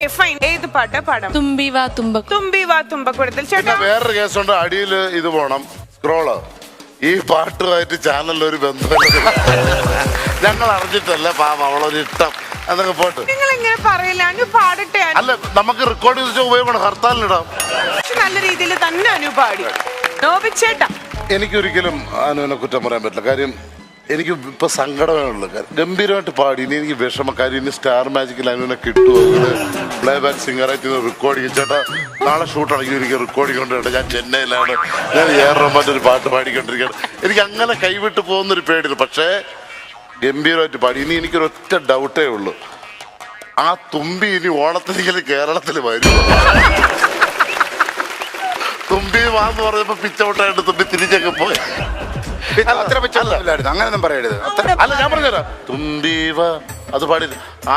Fine. ഏത് പാട്ടാ പാടാം? തുമ്പി വാ തുമ്പക്കുടത്തിൽ. ചേട്ടാ വേറൊരു കേസുണ്ട്. അടിയിൽ ഇത് പോണം, സ്ക്രോള്. ഈ പാട്ടുമായിട്ട് ചാനലിൽ ഒരു ബന്ധമില്ല. ഞങ്ങൾ അറിഞ്ഞിട്ടല്ല, പാവം അവളൊരു ഇഷ്ടം എന്നൊക്കെ പോട്ട്. നിങ്ങൾ എങ്ങനെ പറയില്ല? അനു പാടട്ടെ. അല്ല, നമുക്ക് റെക്കോർഡ് ചെയ്ത് ഉപയോഗമാണ്, ഹർത്താലിനിടാം. നല്ല രീതിയിൽ തന്നെ അനു പാടി. നോബിച്ചേട്ടാ, എനിക്കൊരിക്കലും അനുവിനെ കുറ്റം പറയാൻ പറ്റില്ല. കാര്യം എനിക്ക് ഇപ്പൊ സങ്കടമേ ഉള്ളു. ഗംഭീരമായിട്ട് പാടി. ഇനി എനിക്ക് വിഷമക്കാര്യം, ഇനി സ്റ്റാർ മാജിക്കിൽ അനുവിനെ കിട്ടുമോ? പ്ലേ ബാക്ക് സിംഗറായിട്ട് റെക്കോർഡിങ്. ചേട്ടാ നാളെ ഷൂട്ടാണെങ്കിൽ എനിക്ക് റെക്കോർഡിങ് കൊണ്ടുപോയിട്ട് ഞാൻ ചെന്നൈയിലാണ്, ഞാൻ റഹ്മാന്റെ ഒരു പാട്ട് പാടിക്കൊണ്ടിരിക്കുകയാണ്. എനിക്ക് അങ്ങനെ കൈവിട്ട് പോകുന്നൊരു പേടിയില്ല. പക്ഷേ ഗംഭീരമായിട്ട് പാടി. ഇനി എനിക്കൊരൊറ്റ ഡൗട്ടേ ഉള്ളൂ, ആ തുമ്പി ഇനി ഓണത്തിനെങ്കിലും കേരളത്തിൽ വരും. തുമ്പി വാന്ന് പറഞ്ഞപ്പോ പിച്ചൗട്ടായിട്ട് തുമ്പി തിരിച്ചൊക്കെ പോയി. അങ്ങനെയൊന്നും പറയരുത്. അല്ല, ഞാൻ പറഞ്ഞുതരാം. തുമ്പീവ അത് പാടി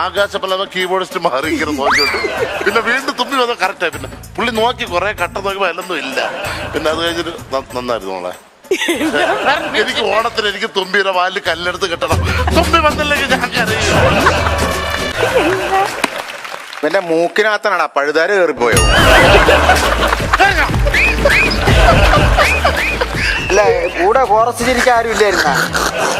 ആകാശപ്പല്ലാതെ കീബോർഡിസ്റ്റ് മാറിയിരിക്കണം നോക്കിയിട്ട്. പിന്നെ വീണ്ടും തുമ്പി വന്നത് കറക്റ്റായി. പിന്നെ പുള്ളി നോക്കി കുറെ കട്ട നോക്കിയപ്പോ അതിലൊന്നും ഇല്ല. പിന്നെ അത് കഴിഞ്ഞിട്ട് നന്നായിരുന്നു മോളെ. എനിക്ക് ഓണത്തിന് എനിക്ക് തുമ്പിയുടെ വാലിൽ കല്ലെടുത്ത് കെട്ടണം. തുമ്പി വന്നില്ലെങ്കിൽ ഞാൻ കരയും. എന്റെ മൂക്കിനകത്താണാ പഴുതാര കയറിപ്പോയോ? അല്ല, കൂടെ കോറസ് ചിരിക്കാൻ ആരും ഇല്ലായിരുന്ന.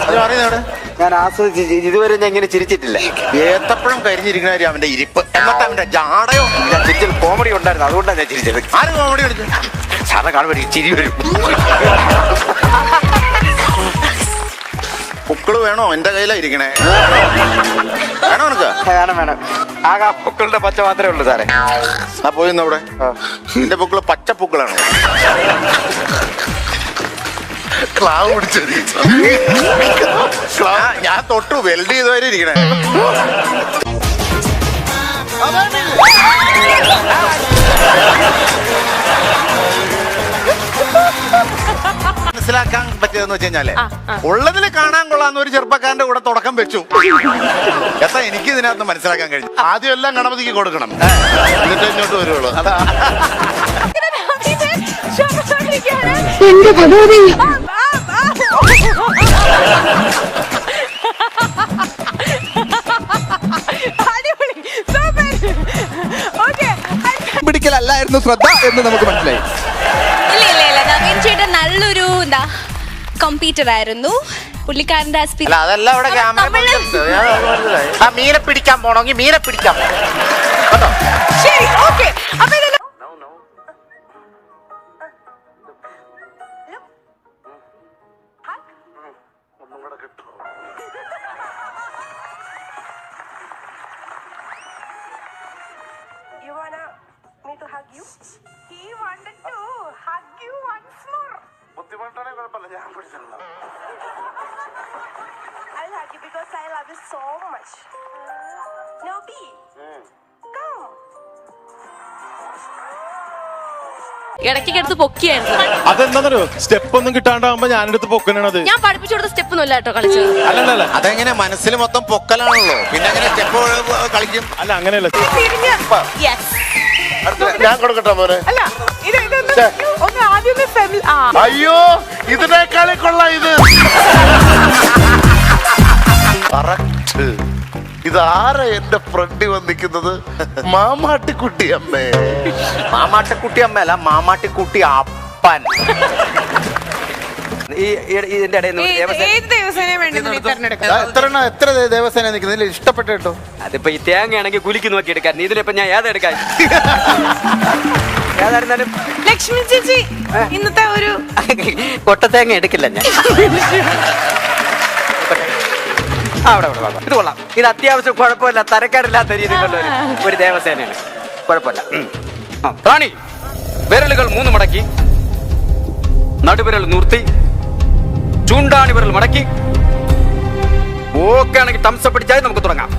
അത് പറയുന്നവിടെ ഞാൻ ആസ്വദിച്ച് ഇതുവരെ ഞാൻ ഇങ്ങനെ ചിരിച്ചിട്ടില്ല. ഏത്തപ്പഴം കരിഞ്ഞിരിക്കണ അവന്റെ ഇരിപ്പ്, എന്നിട്ട് അവന്റെ ജാടയോ. ഞാൻ ചിരിച്ചത് കോമഡി ഉണ്ടായിരുന്നു, അതുകൊണ്ടാണ് ഞാൻ ചിരിച്ചത്. ആരും കോമഡി കളിച്ചു സാറിനെ കാണുമ്പോൾ ചിരി വരും. പുക്കള് വേണോ? എന്റെ കയ്യിലാ ഇരിക്കണേ. വേണോ നിനക്ക്? വേണം. ആകെ ആ പൂക്കളുടെ പച്ച മാത്രമേ ഉള്ളൂ സാറേ. ആ പോയിന്ന് അവിടെ. എന്റെ പുക്കള് പച്ചപ്പൂക്കളാണോ? ക്ലാവ് പിടിച്ചത് ഞാൻ തൊട്ടു വെൽഡ് ചെയ്തവരെ ഇരിക്കണേ. മനസ്സിലാക്കാൻ പറ്റിയതെന്ന് വെച്ച് കഴിഞ്ഞാല് ഉള്ളതിൽ കാണാൻ കൊള്ളാന്ന് ഒരു ചെറുപ്പക്കാരന്റെ കൂടെ തുടക്കം വെച്ചു. എത്താ എനിക്ക് ഇതിനകത്ത് മനസ്സിലാക്കാൻ കഴിഞ്ഞു. ആദ്യം എല്ലാം ഗണപതിക്ക് കൊടുക്കണം, എന്നിട്ട് ഇങ്ങോട്ട് വരുള്ളൂ. പിടിക്കലല്ലായിരുന്നു ശ്രദ്ധ എന്ന് നമുക്ക് മനസ്സിലായി. ഇല്ല നവീൻ ചേട്ടൻ നല്ലൊരു കമ്പീറ്റർ ആയിരുന്നു. പുള്ളിക്കാരന്റെ അതല്ല അവിടെ ക്യാമറ മീനെ പിടിക്കാൻ പോണെങ്കിൽ മീനെ പിടിക്കാൻ ശരി, ഓക്കെ. അപ്പൊ ഇത് You wanna me to hug you? He wanted to hug you once more. ബുദ്ധിമുട്ടാണെങ്കിൽ കുഴപ്പമില്ല, ഞാൻ പിടിച്ചിട്ടുണ്ടോ. I'll hug you because I love you so much. Nobi, come. ഇടയ്ക്കെടുത്ത് പൊക്കിയായിരുന്നു. അതെന്താന്നോ സ്റ്റെപ്പ് ഒന്നും കിട്ടാണ്ടാവുമ്പോ ഞാനെടുത്ത് പൊക്കനാണത്. ഞാൻ പഠിപ്പിച്ചു കൊടുത്ത സ്റ്റെപ്പ് ഒന്നും അല്ല കേട്ടോ കളിച്ചത്. അല്ലല്ല, അതെങ്ങനെ മനസ്സിൽ മൊത്തം പൊക്കലാണല്ലോ, പിന്നെ അങ്ങനെ സ്റ്റെപ്പ് കളിക്കും. അല്ല അങ്ങനെയല്ല. ഞാൻ കൊടുക്കട്ടെ മോനെ. അല്ല, ഒന്ന് ആദ്യം അയ്യോ, ഇതിനേക്കാളെ കൊള്ളാം ഇത്. കറക്റ്റ്. ഇതാരാ എന്റെ ഫ്രണ്ടി വന്നിക്കുന്നത്? മാമാട്ടിക്കുട്ടി അമ്മേ. മാമാട്ടിക്കുട്ടി അമ്മയല്ല, മാമാട്ടിക്കുട്ടി അപ്പൻ. ഇതിന്റെ ഇടയിൽ ഏത് ദിവസേന വേണ്ടി തിരഞ്ഞെടുക്കാം? എത്ര ദേവസേന നിൽക്കുന്നതിൽ ഇഷ്ടപ്പെട്ട കേട്ടോ. അതിപ്പോ ഈ തേങ്ങയാണെങ്കിൽ കുലുക്കി നോക്കി എടുക്കാൻ, ഇതിലിപ്പോ ഞാൻ ഏതെടുക്കാൻ? ഏതായിരുന്നാലും ലക്ഷ്മി ചേച്ചി ഇന്നത്തെ ഒരു കൊട്ടത്തേങ്ങ എടുക്കില്ല ഞാൻ. അവിടെ ഇത് കൊള്ളാം. ഇത് അത്യാവശ്യം കുഴപ്പമില്ല, തരക്കാരില്ലാത്ത രീതിയിലുള്ള ഒരു ദേവസേനയാണ്. കുഴപ്പമില്ല. റാണി, വിരലുകൾ 3 മടക്കി, നടുവിരൽ നിർത്തി, ചൂണ്ടാണി വിരൽ മടക്കി. ഓക്കെ ആണെങ്കിൽ തംസ പിടിച്ചാൽ നമുക്ക് തുടങ്ങാം.